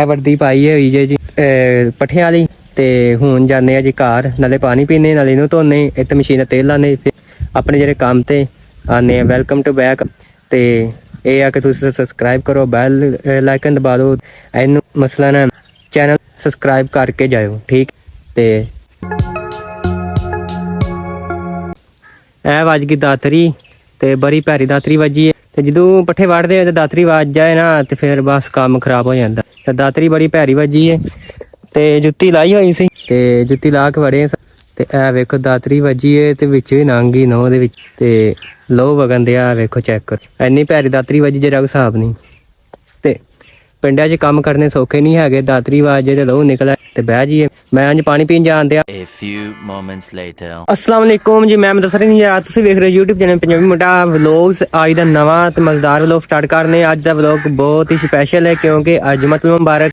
ਇਹ ਵਰਦੀ ਪਾਈ ਹੋਈ ਜੇ ਜੀ ਪੱਠਿਆਂ ਵਾਲੀ। ਤੇ ਹੁਣ ਜਾਂਦੇ ਆ ਜੀ ਘਰ, ਨਾਲੇ ਪਾਣੀ ਪੀਣੇ ਨਾਲੇ ਇਹਨੂੰ ਧੋਨੇ, ਇੱਥੇ ਮਸ਼ੀਨ ਤੇਲ ਲਾਣੇ, ਫਿਰ ਆਪਣੇ ਜਿਹੜੇ ਕੰਮ ਤੇ ਆਨੇ ਆ। Welcome to back. ਤੇ ਇਹ ਆ ਕਿ ਤੁਸੀਂ ਸਬਸਕ੍ਰਾਈਬ ਕਰੋ, ਬੈਲ ਲਾਈਕਨ ਦਬਾ ਦਿਓ, ਇਹਨੂੰ ਮਸਲਨ ਚੈਨਲ ਸਬਸਕ੍ਰਾਈਬ ਕਰਕੇ ਜਾਇਓ, ਠੀਕ। ਤੇ ਇਹ ਵੱਜ ਗਈ ਦਾਤਰੀ, ਤੇ ਬੜੀ ਭੈੜੀ ਦਾਤਰੀ ਵੱਜੀ ਹੈ। ਤੇ ਜਦੋਂ ਪੱਠੇ ਵੜਦੇ ਆ ਤੇ ਦਾਤਰੀ ਵੱਜ ਜਾਏ ਨਾ ਤੇ ਫਿਰ ਬਸ ਕੰਮ ਖਰਾਬ ਹੋ ਜਾਂਦਾ। ਤੇ ਦਾਤਰੀ ਬੜੀ ਭੈੜੀ ਵੱਜੀ ਹੈ। ਤੇ ਜੁੱਤੀ ਲਾਈ ਹੋਈ ਸੀ, ਤੇ ਜੁੱਤੀ ਲਾ ਕੇ ਵੜੇ ਤੇ ਇਹ ਵੇਖੋ ਦਾਤਰੀ ਵੱਜੀ ਹੈ ਤੇ ਵਿੱਚ ਵੀ ਨੰਗ ਗਈ ਨਹੁੰ ਦੇ ਵਿੱਚ, ਤੇ ਲਹੂ ਵਗਣ ਦਿਆ। ਵੇਖੋ ਚੈੱਕ ਕਰੋ, ਇੰਨੀ ਭੈੜੀ ਦਾਤਰੀ ਵੱਜੀ ਜਿਹੜਾ ਕੋਈ ਹਿਸਾਬ ਨਹੀਂ। ਤੇ ਪਿੰਡਾਂ 'ਚ ਕੰਮ ਕਰਨੇ ਸੌਖੇ ਨਹੀਂ ਹੈਗੇ, ਦਾਤਰੀ ਵੱਜ ਜੇ ਤੇ ਲਹੂ ਨਿਕਲੇ ਤੇ ਬਹਿ ਜਾਈਏ। ਮੈਂ ਅੱਜ ਪਾਣੀ ਪੀਣ ਜਾਣ ਦਿਆ। अस्सलाम वालेकुम जी, मैं मुदस्सिर निजात, ਤੁਸੀਂ ਵੇਖ ਰਹੇ YouTube ਚੈਨਲ ਪੰਜਾਬੀ ਮੁੰਡਾ ਵਲੌਗਸ। ਅੱਜ ਦਾ ਨਵਾਂ ਤੇ ਮਜ਼ੇਦਾਰ ਵਲੌਗ ਸਟਾਰਟ ਕਰਨੇ। ਅੱਜ ਦਾ ਵਲੌਗ ਬਹੁਤ ਹੀ ਸਪੈਸ਼ਲ ਹੈ ਕਿਉਂਕਿ ਅੱਜ ਜੁਮਅਤੁਲ ਮੁਬਾਰਕ